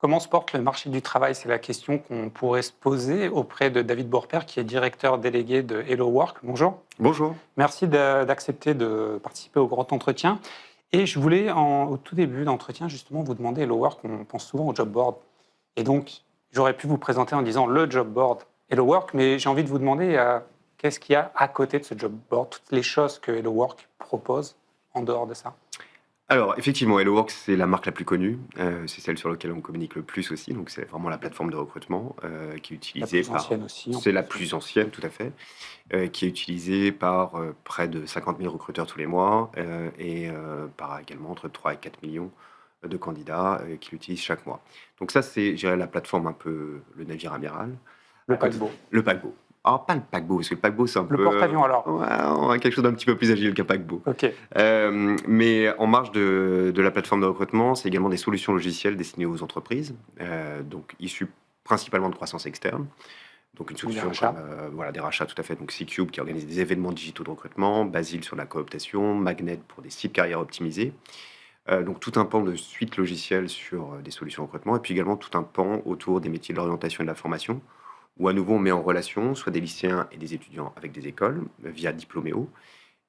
Comment se porte le marché du travail? C'est la question qu'on pourrait se poser auprès de David Bourpère, qui est directeur délégué de Hello Work. Bonjour. Bonjour. Merci d'accepter de participer au grand entretien. Et je voulais, au tout début d'entretien, justement, vous demander, Hello Work, on pense souvent au job board. Et donc, j'aurais pu vous présenter en disant le job board Hello Work, mais j'ai envie de vous demander qu'est-ce qu'il y a à côté de ce job board, toutes les choses que Hello Work propose en dehors de ça. Alors effectivement, HelloWorks, c'est la marque la plus connue, c'est celle sur laquelle on communique le plus aussi, donc c'est vraiment la plateforme de recrutement, qui est La utilisée plus par ancienne aussi. c'est la plus ancienne, tout à fait, qui est utilisée par, près de 50 000 recruteurs tous les mois, et par également entre 3 et 4 millions de candidats, qui l'utilisent chaque mois. Donc ça, c'est, je dirais, la plateforme un peu le navire amiral. Le À côté paquebot. le paquebot. Alors pas le paquebot, parce que le paquebot, c'est un Le peu, porte-avions alors. ouais, on a quelque chose d'un petit peu plus agile qu'un paquebot. Ok. Mais en marge de la plateforme de recrutement, c'est également des solutions logicielles destinées aux entreprises, donc issues principalement de croissance externe. Donc une Ou des solution rachats. comme voilà, des rachats, tout à fait. Donc C-Cube qui organise des événements digitaux de recrutement, Basile sur la cooptation, Magnet pour des sites carrières optimisés. Donc tout un pan de suite logicielle sur des solutions de recrutement, et puis également tout un pan autour des métiers de l'orientation et de la formation, où à nouveau on met en relation soit des lycéens et des étudiants avec des écoles via Diplôméo,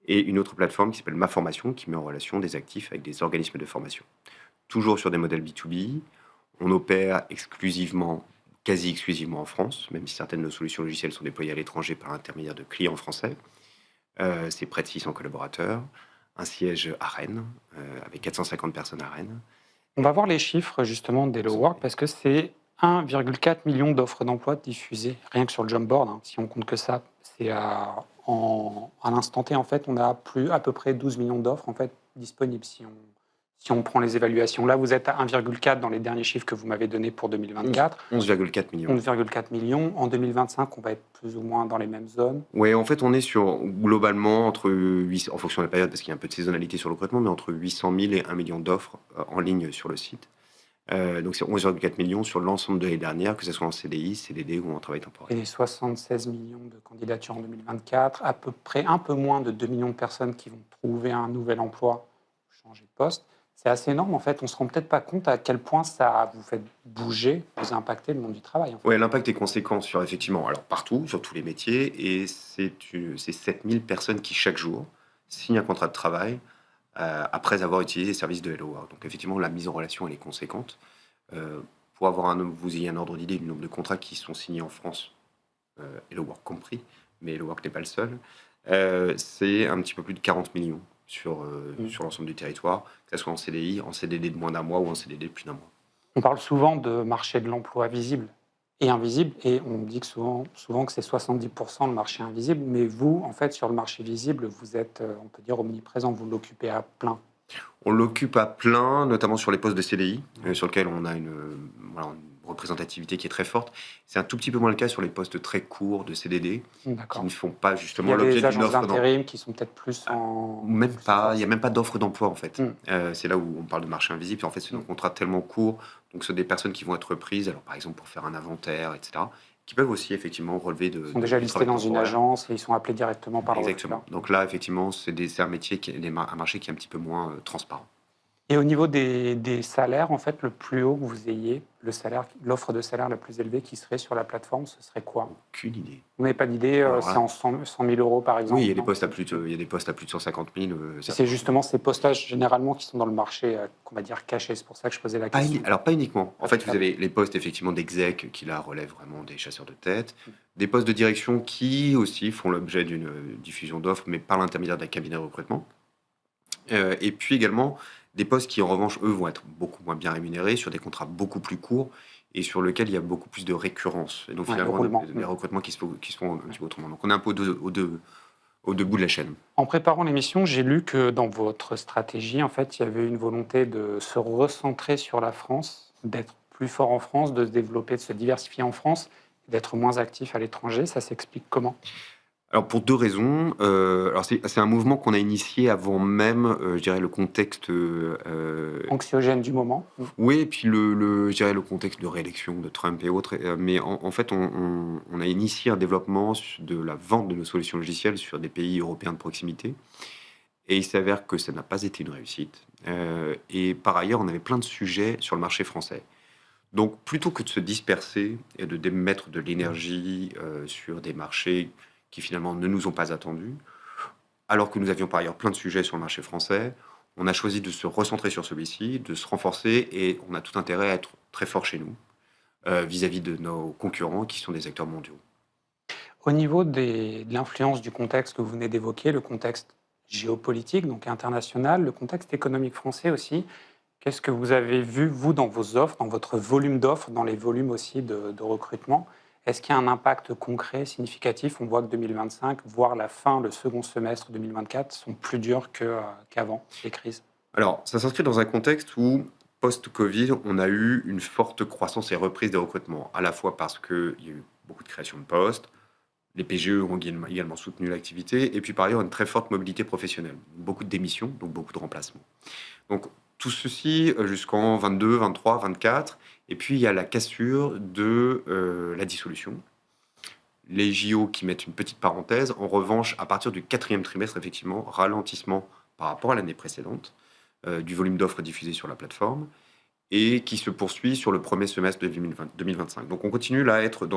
et une autre plateforme qui s'appelle Ma Formation, qui met en relation des actifs avec des organismes de formation. Toujours sur des modèles B2B, on opère exclusivement, quasi exclusivement en France, même si certaines de nos solutions logicielles sont déployées à l'étranger par l'intermédiaire de clients français. C'est près de 600 collaborateurs, un siège à Rennes, avec 450 personnes à Rennes. On va voir les chiffres justement d'Hello Work parce que c'est 1,4 million d'offres d'emploi diffusées rien que sur le job board. Si on compte que ça, c'est à l'instant T en fait, on a à peu près 12 millions d'offres en fait disponibles si on prend les évaluations. Là, vous êtes à 1,4 dans les derniers chiffres que vous m'avez donnés pour 2024. 11,4 millions. 11,4 millions. En 2025, on va être plus ou moins dans les mêmes zones. Oui, en fait, on est sur globalement entre 800, en fonction de la période, parce qu'il y a un peu de saisonnalité sur le recrutement, mais entre 800 000 et 1 million d'offres en ligne sur le site. Donc c'est 11,4 millions sur l'ensemble de l'année dernière, que ce soit en CDI, CDD ou en travail Et temporaire. les 76 millions de candidatures en 2024, à peu près un peu moins de 2 millions de personnes qui vont trouver un nouvel emploi ou changer de poste. C'est assez énorme en fait. On ne se rend peut-être pas compte à quel point ça vous fait bouger, vous impacter le monde du travail. En fait. Oui, l'impact est conséquent sur, effectivement, alors partout, sur tous les métiers, et c'est 7000 personnes qui, chaque jour, signent un contrat de travail après avoir utilisé les services de Hello Work. Donc, effectivement, la mise en relation, elle est conséquente. Pour vous ayez un ordre d'idée du nombre de contrats qui sont signés en France, Hello Work compris, mais Hello Work n'est pas le seul, c'est un petit peu plus de 40 millions sur l'ensemble du territoire, que ce soit en CDI, en CDD de moins d'un mois ou en CDD de plus d'un mois. On parle souvent de marché de l'emploi visible et invisible, et on dit que souvent que c'est 70% le marché invisible, mais vous, en fait, sur le marché visible, vous êtes, on peut dire, omniprésent, vous l'occupez à plein. On l'occupe à plein, notamment sur les postes de CDI, sur lesquels on a voilà, une représentativité qui est très forte. C'est un tout petit peu moins le cas sur les postes très courts de CDD, qui D'accord. ne font pas Il y justement a l'objet des d'une agences offre d'emploi. d'intérim qui sont peut-être plus en... Même plus pas, force. il n'y a même pas d'offre d'emploi en fait. Mm. C'est là où on parle de marché invisible. En fait, c'est un contrat tellement court, donc c'est des personnes qui vont être prises, alors par exemple pour faire un inventaire, etc., qui peuvent aussi effectivement relever Ils sont déjà du listés travail dans une temporaire. agence et ils sont appelés directement par le Exactement. recruteur. Donc là, effectivement, c'est un métier, un marché qui est un petit peu moins transparent. Et au niveau des salaires, en fait, le plus haut que vous ayez, l'offre de salaire la plus élevée qui serait sur la plateforme, ce serait quoi? Aucune idée. Vous n'avez pas d'idée, Alors c'est là, en 100 000 euros par exemple? oui, il y a des non? postes à il y a des postes à plus de 150 000. C'est justement ces postes-là généralement qui sont dans le marché, qu'on va dire caché. C'est pour ça que je posais la question. Alors, pas uniquement. En fait, vous totalement. avez les postes effectivement d'exec qui là relèvent vraiment des chasseurs de tête, des postes de direction qui aussi font l'objet d'une diffusion d'offres, mais par l'intermédiaire d'un cabinet de recrutement. Et puis également des postes qui, en revanche, eux, vont être beaucoup moins bien rémunérés, sur des contrats beaucoup plus courts et sur lesquels il y a beaucoup plus de récurrence. Et donc, Ouais, le finalement, roulement. des recrutements qui se font un petit peu autrement. Donc, on est un peu au debout de la chaîne. En préparant l'émission, j'ai lu que dans votre stratégie, en fait, il y avait une volonté de se recentrer sur la France, d'être plus fort en France, de se développer, de se diversifier en France, d'être moins actif à l'étranger. Ça s'explique comment? Alors, pour deux raisons. Alors, c'est un mouvement qu'on a initié avant même, je dirais, le contexte. Anxiogène du moment. Oui, et puis je dirais le contexte de réélection de Trump et autres. Mais en fait, on a initié un développement de la vente de nos solutions logicielles sur des pays européens de proximité. Et il s'avère que ça n'a pas été une réussite. Et par ailleurs, on avait plein de sujets sur le marché français. Donc, plutôt que de se disperser et de mettre de l'énergie sur des marchés qui finalement ne nous ont pas attendus, alors que nous avions par ailleurs plein de sujets sur le marché français, on a choisi de se recentrer sur celui-ci, de se renforcer et on a tout intérêt à être très fort chez nous vis-à-vis de nos concurrents qui sont des acteurs mondiaux. Au niveau de l'influence du contexte que vous venez d'évoquer, le contexte géopolitique, donc international, le contexte économique français aussi, qu'est-ce que vous avez vu, vous, dans vos offres, dans votre volume d'offres, dans les volumes aussi de recrutement? Est-ce qu'il y a un impact concret, significatif? On voit que 2025, voire la fin, le second semestre 2024, sont plus durs qu'avant les crises. Alors, ça s'inscrit dans un contexte où, post-Covid, on a eu une forte croissance et reprise des recrutements, à la fois parce qu'il y a eu beaucoup de création de postes, les PGE ont également soutenu l'activité, et puis par ailleurs une très forte mobilité professionnelle, beaucoup de démissions, donc beaucoup de remplacements. Donc tout ceci jusqu'en 22, 23, 24, et puis il y a la cassure de la dissolution. Les JO qui mettent une petite parenthèse, en revanche, à partir du quatrième trimestre, effectivement, ralentissement par rapport à l'année précédente, du volume d'offres diffusées sur la plateforme, et qui se poursuit sur le premier semestre de 2025. Donc on continue là à être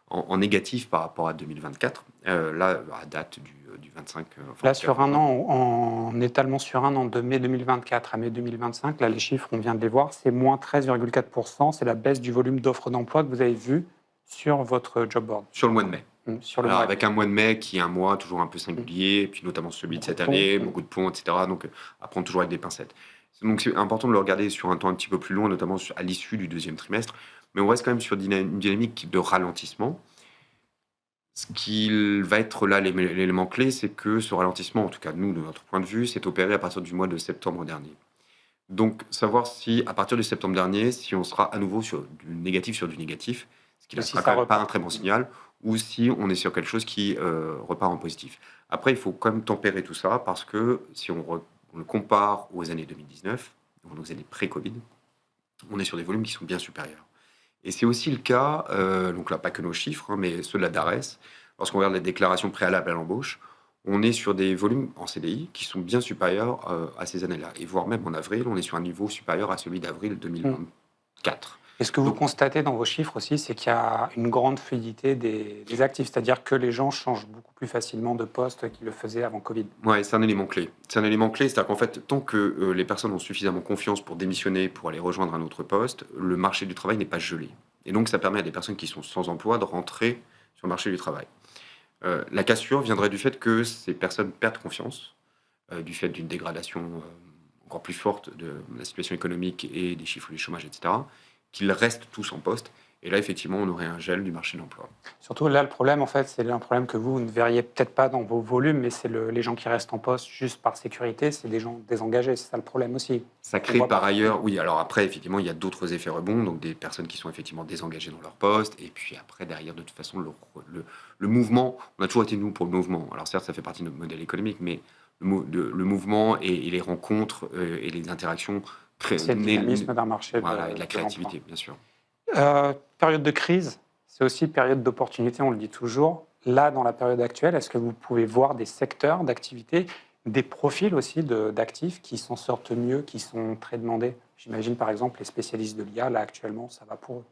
en négatif par rapport à 2024, là à date du 25. Là, sur un an, en étalement sur un an, de mai 2024 à mai 2025, là, les chiffres, on vient de les voir, c'est moins 13,4%. C'est la baisse du volume d'offres d'emploi que vous avez vu sur votre job board. Sur le mois de mai. Sur le Alors, mois. avec un mois de mai qui est un mois toujours un peu singulier, et puis notamment celui de cette année, beaucoup de ponts, etc. Donc à prendre toujours avec des pincettes. Donc c'est important de le regarder sur un temps un petit peu plus long, notamment à l'issue du deuxième trimestre. Mais on reste quand même sur une dynamique de ralentissement. Ce qui va être là l'élément clé, c'est que ce ralentissement, en tout cas nous, de notre point de vue, s'est opéré à partir du mois de septembre dernier. Donc savoir si, à partir de septembre dernier, si on sera à nouveau sur du négatif sur du négatif, ce qui ne Si sera ça quand même pas repart. un très bon signal, ou si on est sur quelque chose qui repart en positif. Après, il faut quand même tempérer tout ça, parce que si on le compare aux années 2019, donc aux années pré-Covid, on est sur des volumes qui sont bien supérieurs. Et c'est aussi le cas, donc là, pas que nos chiffres, hein, mais ceux de la DARES. Lorsqu'on regarde les déclarations préalables à l'embauche, on est sur des volumes en CDI qui sont bien supérieurs à ces années-là. Et voire même en avril, on est sur un niveau supérieur à celui d'avril 2024. Et ce que vous constatez dans vos chiffres aussi, c'est qu'il y a une grande fluidité des actifs, c'est-à-dire que les gens changent beaucoup plus facilement de poste qu'ils le faisaient avant Covid. Ouais, c'est un élément clé. C'est un élément clé, c'est-à-dire qu'en fait, tant que les personnes ont suffisamment confiance pour démissionner, pour aller rejoindre un autre poste, le marché du travail n'est pas gelé. Et donc, ça permet à des personnes qui sont sans emploi de rentrer sur le marché du travail. La cassure viendrait du fait que ces personnes perdent confiance, du fait d'une dégradation encore plus forte de la situation économique et des chiffres du chômage, etc., qu'ils restent tous en poste. Et là, effectivement, on aurait un gel du marché de l'emploi. Surtout là, le problème, en fait, c'est un problème que vous ne verriez peut-être pas dans vos volumes, mais c'est les gens qui restent en poste juste par sécurité, c'est des gens désengagés, c'est ça le problème aussi. Ça crée par ailleurs, oui, alors après, effectivement, il y a d'autres effets rebonds, donc des personnes qui sont effectivement désengagées dans leur poste, et puis après, derrière, de toute façon, le mouvement, on a toujours été, nous, pour le mouvement. Alors certes, ça fait partie de notre modèle économique, mais le mouvement et les rencontres et les interactions créent C'est le dynamisme d'un marché. Voilà, et de la créativité, bien sûr. Période de crise, c'est aussi période d'opportunité, on le dit toujours. Là, dans la période actuelle, est-ce que vous pouvez voir des secteurs d'activité, des profils aussi d'actifs qui s'en sortent mieux, qui sont très demandés? J'imagine par exemple les spécialistes de l'IA, là actuellement, ça va pour eux.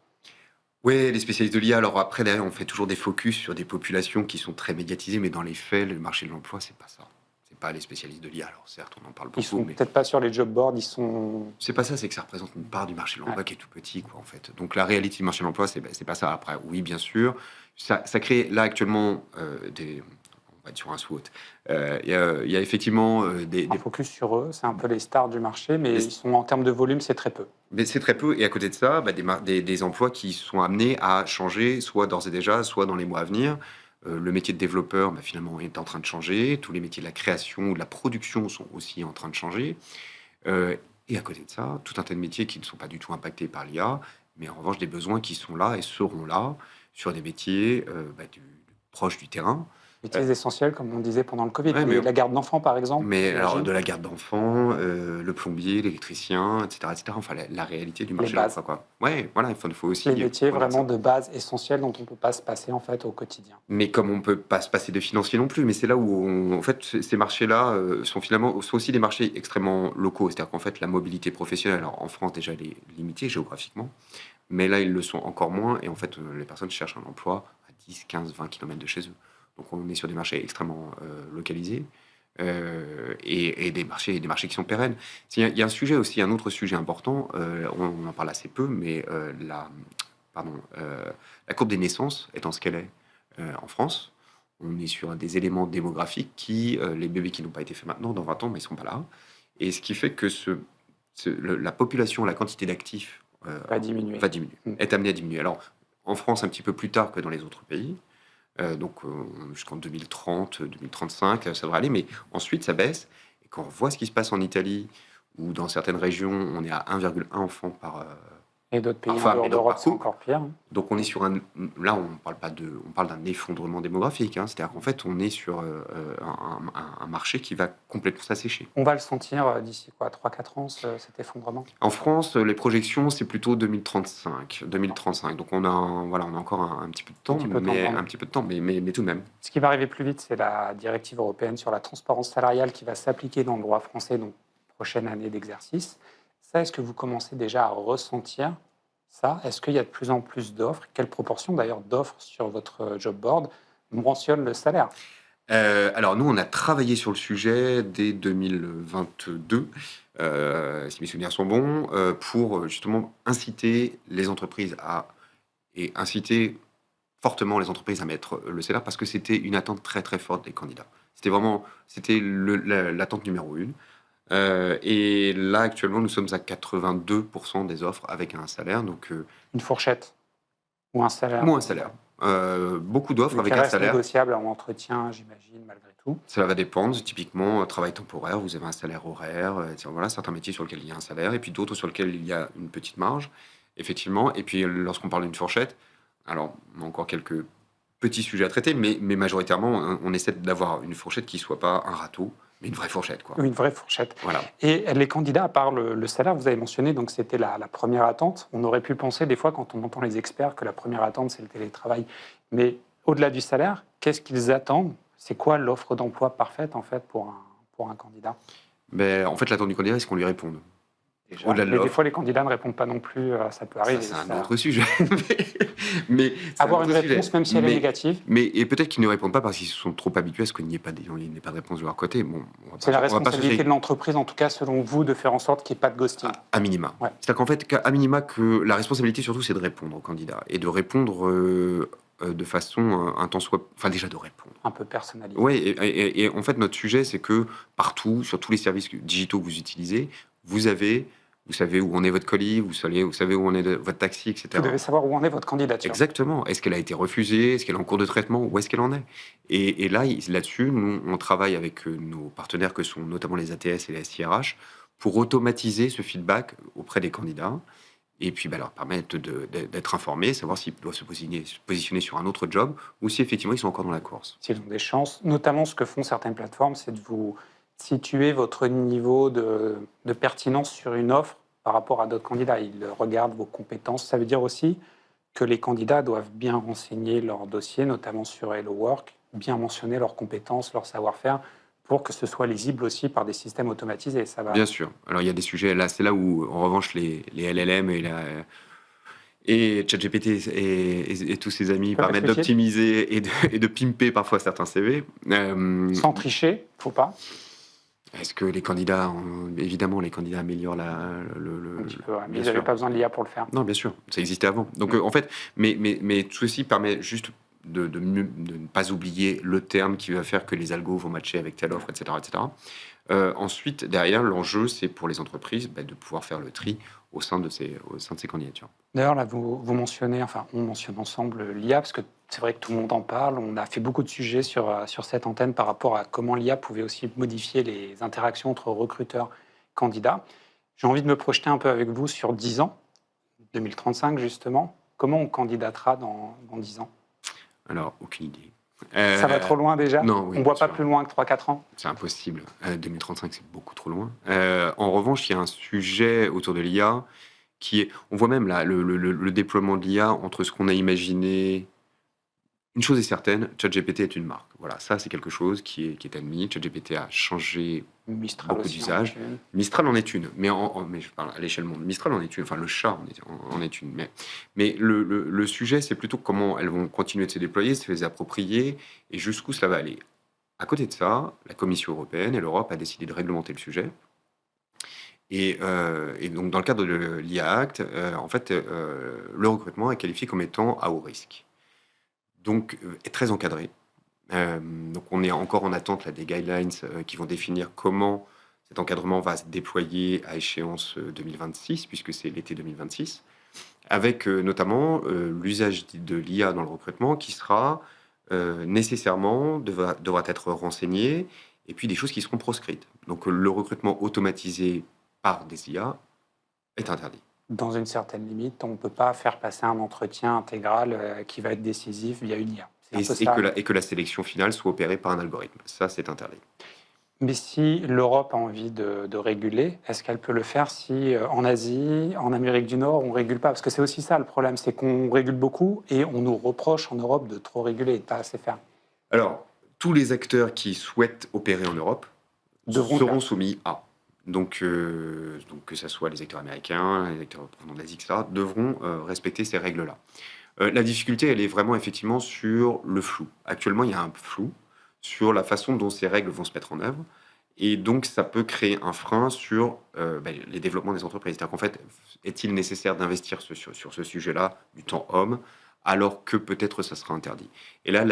Oui, les spécialistes de l'IA. Alors après, derrière, on fait toujours des focus sur des populations qui sont très médiatisées, mais dans les faits, le marché de l'emploi, c'est pas ça. C'est pas les spécialistes de l'IA. Alors certes, on en parle Ils beaucoup, sont mais peut-être pas sur les job boards, ils sont... c'est pas ça. C'est que ça représente une part du marché de l'emploi Ouais. qui est tout petit, quoi, en fait. Donc la réalité du marché de l'emploi, c'est pas ça. Après, oui, bien sûr, ça crée là actuellement on va être sur un SWOT. Il y a effectivement Un focus sur eux, c'est un peu les stars du marché, mais Des- ils sont en termes de volume, c'est très peu. mais c'est très peu. Et à côté de ça, des emplois qui sont amenés à changer, soit d'ores et déjà, soit dans les mois à venir. Le métier de développeur, finalement, est en train de changer. Tous les métiers de la création ou de la production sont aussi en train de changer. Et à côté de ça, tout un tas de métiers qui ne sont pas du tout impactés par l'IA, mais en revanche des besoins qui sont là et seront là sur des métiers proches du terrain. Métiers essentiels, comme on disait pendant le Covid. Ouais, mais La garde d'enfants, par exemple. Mais alors, j'imagine. de la garde d'enfants, le plombier, l'électricien, etc., etc. Enfin, la réalité du marché de bases. l'emploi, quoi. Ouais, voilà, il faut aussi Les métiers regarder vraiment ça. de base essentiels dont on ne peut pas se passer en fait au quotidien. Mais comme on peut pas se passer de financier non plus, mais c'est là où, en fait, ces marchés-là sont aussi des marchés extrêmement locaux. C'est-à-dire qu'en fait, la mobilité professionnelle, alors en France déjà, elle est limitée géographiquement. mais là, ils le sont encore moins. Et en fait, les personnes cherchent un emploi à 10, 15, 20 kilomètres de chez eux. Donc, on est sur des marchés extrêmement localisés et des marchés qui sont pérennes. Il y a un sujet aussi, un autre sujet important, on en parle assez peu, mais pardon, la courbe des naissances étant ce qu'elle est en France, on est sur des éléments démographiques qui, les bébés qui n'ont pas été faits maintenant, dans 20 ans, mais ils ne sont pas là. Et ce qui fait que la population, la quantité d'actifs Va diminuer. va diminuer, est amenée à diminuer. Alors, en France, un petit peu plus tard que dans les autres pays, donc jusqu'en 2030, 2035, ça devrait aller, mais ensuite ça baisse. Et quand on voit ce qui se passe en Italie, où dans certaines régions, on est à 1,1 enfant par Et d'autres pays en femme dehors et d'autres d'Europe, par c'est couple. encore pire. Donc on est sur là on parle pas on parle d'un effondrement démographique, hein. C'est-à-dire qu'en fait on est sur un marché qui va complètement s'assécher. On va le sentir d'ici 3-4 ans, cet effondrement. En France, les projections c'est plutôt 2035. Donc on a on a encore un petit peu de temps, mais tout de même. Ce qui va arriver plus vite, c'est la directive européenne sur la transparence salariale qui va s'appliquer dans le droit français, donc prochaine année d'exercice. Ça, est-ce que vous commencez déjà à ressentir ça? Est-ce qu'il y a de plus en plus d'offres? Quelle proportion d'ailleurs d'offres sur votre job board mentionne le salaire? Alors nous, on a travaillé sur le sujet dès 2022, si mes souvenirs sont bons, pour justement inciter les entreprises et inciter fortement les entreprises à mettre le salaire parce que c'était une attente très très forte des candidats. C'était l'attente numéro une. Et là, actuellement, nous sommes à 82% des offres avec un salaire, donc Une fourchette ou un salaire? moins un salaire. Beaucoup d'offres Mais avec qui un reste salaire. négociable en entretien, j'imagine, malgré tout. Ça va dépendre. Typiquement, travail temporaire, vous avez un salaire horaire. Voilà, certains métiers sur lesquels il y a un salaire, et puis d'autres sur lesquels il y a une petite marge, effectivement. Et puis, lorsqu'on parle d'une fourchette, alors, on a encore quelques petits sujets à traiter, mais majoritairement, on essaie d'avoir une fourchette qui soit pas un râteau, mais une vraie fourchette, quoi. Une vraie fourchette. Voilà. Et les candidats, à part le salaire, vous avez mentionné, donc c'était la première attente. On aurait pu penser des fois, quand on entend les experts, que la première attente, c'est le télétravail. Mais au-delà du salaire, qu'est-ce qu'ils attendent? C'est quoi l'offre d'emploi parfaite, en fait, pour un candidat? Mais en fait, l'attente du candidat, c'est qu'on lui réponde. Déjà. Au-delà de Mais des l'offre, fois, les candidats ne répondent pas non plus, ça peut arriver. ça, c'est ça. un autre sujet. mais c'est un Avoir autre une sujet. réponse, même si elle est négative, Et peut-être qu'ils ne répondent pas parce qu'ils se sont trop habitués à ce qu'il n'y ait pas de réponse de leur côté. Bon, c'est la on va pas responsabilité chercher de l'entreprise, en tout cas, selon vous, de faire en sorte qu'il n'y ait pas de ghosting. à minima. Ouais. C'est-à-dire qu'en fait, qu'à minima, que la responsabilité surtout, c'est de répondre aux candidats et de répondre de façon déjà de répondre. Un peu personnalisé. Oui, et en fait, notre sujet, c'est que partout, sur tous les services digitaux que vous utilisez, vous savez où en est votre colis, vous savez où en est votre taxi, etc. Vous devez savoir où en est votre candidature. Exactement. Est-ce qu'elle a été refusée? Est-ce qu'elle est en cours de traitement? Où est-ce qu'elle en est? Et là-dessus, nous, on travaille avec nos partenaires que sont notamment les ATS et les SIRH pour automatiser ce feedback auprès des candidats et puis leur permettre d'être informés, savoir s'ils doivent se positionner sur un autre job ou si effectivement ils sont encore dans la course. S'ils ont des chances. Notamment, ce que font certaines plateformes, c'est de vous situer votre niveau de pertinence sur une offre par rapport à d'autres candidats. Ils regardent vos compétences. Ça veut dire aussi que les candidats doivent bien renseigner leur dossier, notamment sur Hello Work, bien mentionner leurs compétences, leur savoir-faire, pour que ce soit lisible aussi par des systèmes automatisés. Ça va. Bien sûr. Alors il y a des sujets, là c'est là où en revanche les LLM et ChatGPT et tous ses amis Peuvent permettent être utiles. d'optimiser et de pimper parfois certains CV. Sans tricher, faut pas. Est-ce que les candidats, évidemment, les candidats améliorent Un petit peu, ouais. Mais bien ils n'avaient sûr. pas besoin de l'IA pour le faire. Non, bien sûr, ça existait avant. Donc en fait, mais tout ceci permet juste de ne pas oublier le terme qui va faire que les algos vont matcher avec telle offre, etc. etc. Ensuite, derrière, l'enjeu, c'est pour les entreprises de pouvoir faire le tri au sein de ces candidatures. D'ailleurs, là, vous mentionnez, enfin, on mentionne ensemble l'IA, parce que c'est vrai que tout le monde en parle. On a fait beaucoup de sujets sur cette antenne par rapport à comment l'IA pouvait aussi modifier les interactions entre recruteurs et candidats. J'ai envie de me projeter un peu avec vous sur 10 ans, 2035 justement. Comment on candidatera dans 10 ans? Alors, aucune idée. Ça va trop loin déjà? Non, oui, on ne voit bien pas sûr. plus loin que 3-4 ans? C'est impossible. 2035, c'est beaucoup trop loin. En revanche, il y a un sujet autour de l'IA qui est... On voit même là le déploiement de l'IA entre ce qu'on a imaginé Une chose est certaine, ChatGPT est une marque. Voilà, ça c'est quelque chose qui est admis. ChatGPT a changé Mistral beaucoup aussi en est d'usages. une. Mistral en est une, mais je parle à l'échelle monde. Mistral en est une, enfin le chat en est une. Mais le sujet, c'est plutôt comment elles vont continuer de se déployer, se les approprier et jusqu'où cela va aller. À côté de ça, la Commission européenne et l'Europe a décidé de réglementer le sujet. Et donc, dans le cadre de l'IA Act, en fait, le recrutement est qualifié comme étant à haut risque. Donc, est très encadré. Donc, on est encore en attente là, des guidelines qui vont définir comment cet encadrement va se déployer à échéance 2026, puisque c'est l'été 2026, avec notamment l'usage de l'IA dans le recrutement qui sera nécessairement devra être renseigné, et puis des choses qui seront proscrites. Donc, le recrutement automatisé par des IA est interdit. Dans une certaine limite, on ne peut pas faire passer un entretien intégral qui va être décisif via une IA. C'est un peu ça. Et que la sélection finale soit opérée par un algorithme. Ça, c'est interdit. Mais si l'Europe a envie de réguler, est-ce qu'elle peut le faire si en Asie, en Amérique du Nord, on ne régule pas? Parce que c'est aussi ça le problème, c'est qu'on régule beaucoup et on nous reproche en Europe de trop réguler et de pas assez faire. Alors, tous les acteurs qui souhaitent opérer en Europe Devront seront faire. soumis à. Donc, que ce soit les acteurs américains, les acteurs provenant d'Asie, etc., devront respecter ces règles-là. La difficulté, elle est vraiment effectivement sur le flou. Actuellement, il y a un flou sur la façon dont ces règles vont se mettre en œuvre. Et donc, ça peut créer un frein sur les développements des entreprises. C'est-à-dire qu'en fait, est-il nécessaire d'investir sur ce sujet-là du temps homme, alors que peut-être ça sera interdit. Et là,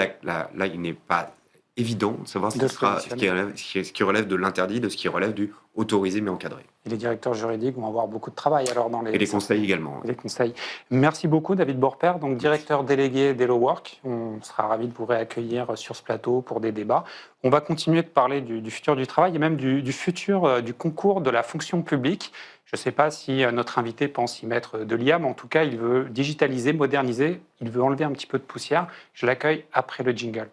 il n'est pas évident de savoir De se positionner. ce qui relève de l'interdit, de ce qui relève du autorisé mais encadré. Et les directeurs juridiques vont avoir beaucoup de travail alors dans les... Et les conseils également. Les conseils. Merci beaucoup David Borper, donc directeur délégué d'Hello Work. On sera ravis de vous réaccueillir sur ce plateau pour des débats. On va continuer de parler du futur du travail et même du futur du concours de la fonction publique. Je ne sais pas si notre invité pense y mettre de l'IA, mais en tout cas, il veut digitaliser, moderniser, il veut enlever un petit peu de poussière. Je l'accueille après le jingle.